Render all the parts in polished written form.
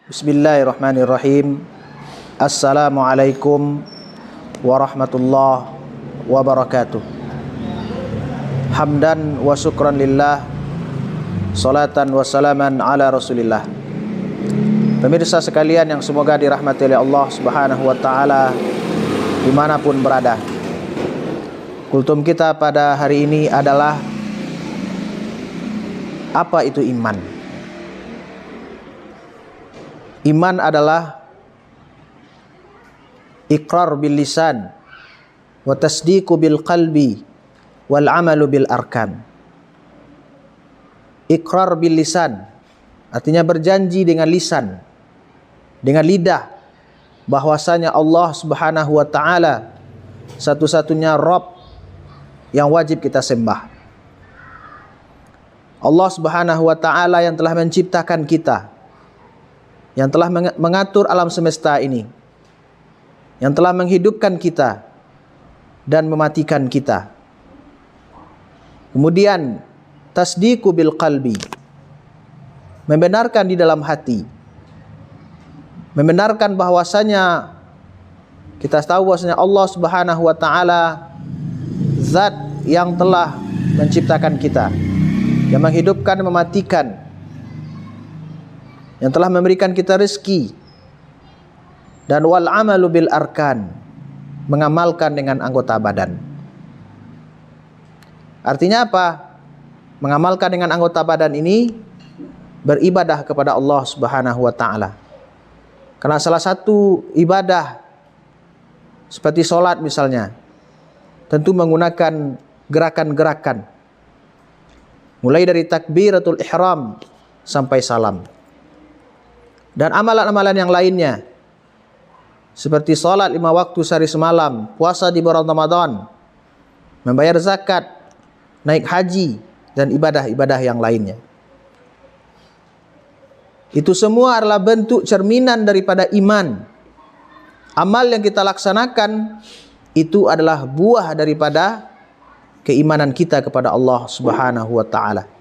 Bismillahirrahmanirrahim. Assalamualaikum warahmatullahi wabarakatuh. Hamdan wa syukran lillah, salatan wa salaman ala rasulillah. Pemirsa sekalian yang semoga dirahmati oleh Allah subhanahu wa ta'ala dimanapun berada. Kultum kita pada hari ini adalah apa itu iman? Iman adalah iqrar bil lisan wa tasdiqu bil qalbi wal amalu bil arkan. Iqrar bil lisan artinya berjanji dengan lisan, dengan lidah, bahwasanya Allah Subhanahu wa taala satu-satunya Rabb yang wajib kita sembah. Allah Subhanahu wa taala yang telah menciptakan kita, yang telah mengatur alam semesta ini, yang telah menghidupkan kita dan mematikan kita. Kemudian tasdiqu bil qalbi, membenarkan di dalam hati, membenarkan bahwasanya kita tahu bahwasanya Allah Subhanahu wa taala zat yang telah menciptakan kita, yang menghidupkan dan mematikan, yang telah memberikan kita rezeki. Dan wal amalu bil arkan, mengamalkan dengan anggota badan. Artinya apa? Mengamalkan dengan anggota badan ini beribadah kepada Allah Subhanahu wa taala. Karena salah satu ibadah seperti sholat misalnya, tentu menggunakan gerakan-gerakan, mulai dari takbiratul ihram sampai salam. Dan amalan-amalan yang lainnya seperti salat 5 waktu sehari semalam, puasa di bulan Ramadan, membayar zakat, naik haji, dan ibadah-ibadah yang lainnya. Itu semua adalah bentuk cerminan daripada iman. Amal yang kita laksanakan itu adalah buah daripada keimanan kita kepada Allah Subhanahu wa taala.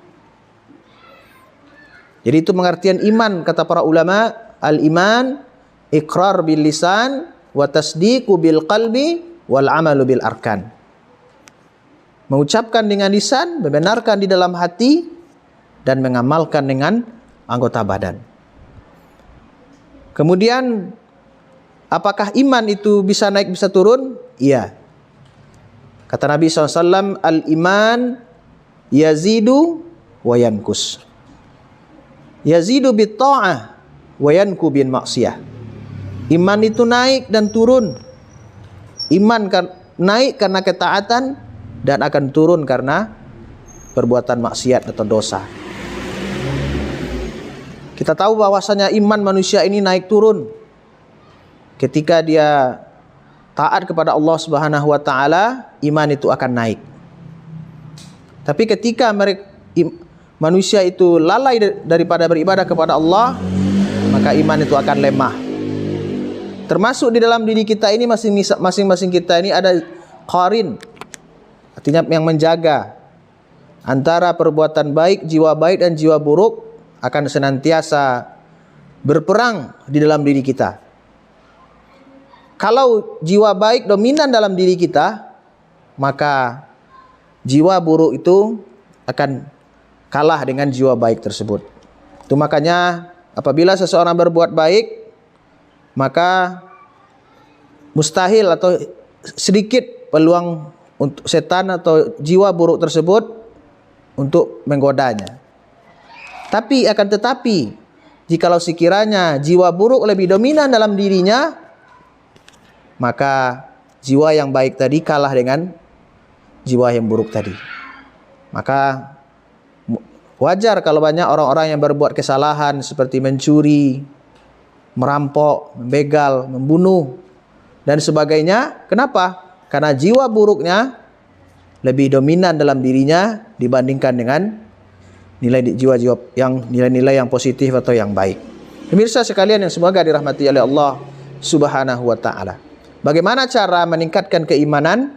Jadi itu pengertian iman kata para ulama. Al-iman iqrar bil lisan wa tasdiqu bil qalbi wal amalu bil arkan. Mengucapkan dengan lisan, membenarkan di dalam hati, dan mengamalkan dengan anggota badan. Kemudian apakah iman itu bisa naik bisa turun? Iya. Kata Nabi SAW, al-iman yazidu wa yankus. Yazidu bit ta'ah wa yanku bin maksiyah. Iman itu naik dan turun. Iman naik karena ketaatan dan akan turun karena perbuatan maksiat atau dosa. Kita tahu bahwasanya iman manusia ini naik turun ketika dia taat kepada Allah Subhanahu wa taala, iman itu akan naik. Tapi ketika manusia itu lalai daripada beribadah kepada Allah, maka iman itu akan lemah. Termasuk di dalam diri kita ini, masing-masing kita ini ada qarin, artinya yang menjaga antara perbuatan baik, jiwa baik dan jiwa buruk akan senantiasa berperang di dalam diri kita. Kalau jiwa baik dominan dalam diri kita, maka jiwa buruk itu akan kalah dengan jiwa baik tersebut. Itu makanya apabila seseorang berbuat baik, maka mustahil atau sedikit peluang untuk setan atau jiwa buruk tersebut untuk menggodanya. Tapi akan tetapi, jikalau sekiranya jiwa buruk lebih dominan dalam dirinya, maka jiwa yang baik tadi kalah dengan jiwa yang buruk tadi. Maka wajar kalau banyak orang-orang yang berbuat kesalahan seperti mencuri, merampok, membegal, membunuh, dan sebagainya. Kenapa? Karena jiwa buruknya lebih dominan dalam dirinya dibandingkan dengan nilai-nilai yang positif atau yang baik. Pemirsa sekalian yang semoga dirahmati oleh Allah Subhanahu wa taala. Bagaimana cara meningkatkan keimanan?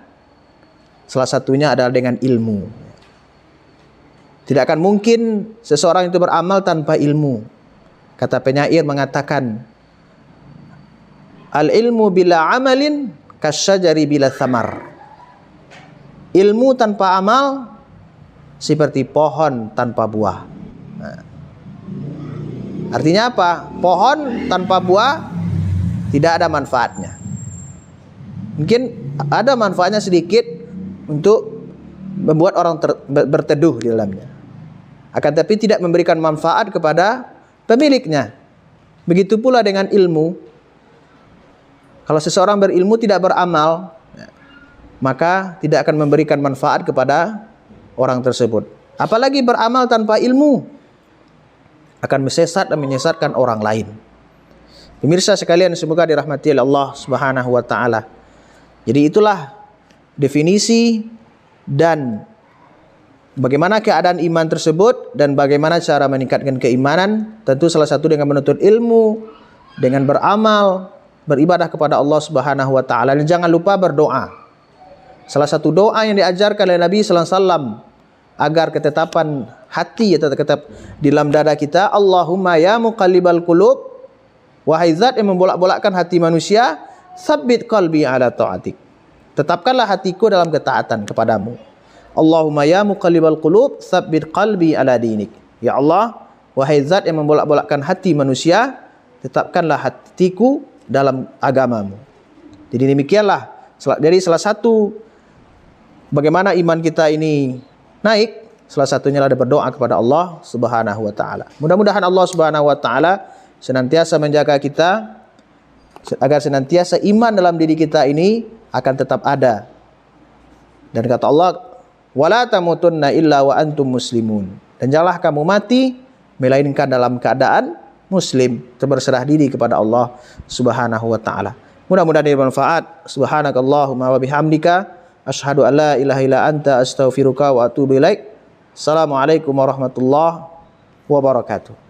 Salah satunya adalah dengan ilmu. Tidak akan mungkin seseorang itu beramal tanpa ilmu. Kata penyair mengatakan, al-ilmu bila amalin kasyajari bila thamar. Ilmu tanpa amal seperti pohon tanpa buah. Nah, artinya apa? Pohon tanpa buah tidak ada manfaatnya. Mungkin ada manfaatnya sedikit untuk membuat orang berteduh di dalamnya. Akan tapi tidak memberikan manfaat kepada pemiliknya. Begitu pula dengan ilmu. Kalau seseorang berilmu tidak beramal, maka tidak akan memberikan manfaat kepada orang tersebut. Apalagi beramal tanpa ilmu, akan mesesat dan menyesatkan orang lain. Pemirsa sekalian, semoga dirahmati oleh Allah Subhanahu wa taala. Jadi itulah definisi dan bagaimana keadaan iman tersebut dan bagaimana cara meningkatkan keimanan. Tentu salah satu dengan menuntut ilmu, dengan beramal, beribadah kepada Allah Subhanahu wa taala, dan jangan lupa berdoa. Salah satu doa yang diajarkan oleh Nabi sallallahu alaihi wasallam agar ketetapan hati tetap di dalam dada kita, Allahumma ya muqallibal qulub, wahai zat yang membolak-bolakkan hati manusia, tsabbit qalbi ala ta'atik. Tetapkanlah hatiku dalam ketaatan kepadamu. Allahumma ya muqallibal qulub, tsabbit qalbi ala dinik. Ya Allah, wahai zat yang membolak-bolakkan hati manusia, tetapkanlah hatiku dalam agamamu. Jadi demikianlah dari salah satu bagaimana iman kita ini naik, salah satunya adalah berdoa kepada Allah Subhanahu wa taala. Mudah-mudahan Allah Subhanahu wa taala senantiasa menjaga kita agar senantiasa iman dalam diri kita ini akan tetap ada. Dan kata Allah, wala tamutunna illa wa antum muslimun. Dan janganlah kamu mati melainkan dalam keadaan muslim, berserah diri kepada Allah Subhanahu wa taala. Mudah-mudahan bermanfaat. Subhanakallahumma wa bihamdika asyhadu an la ilaha illa anta astaghfiruka wa atubu ilaik. Assalamualaikum warahmatullahi wabarakatuh.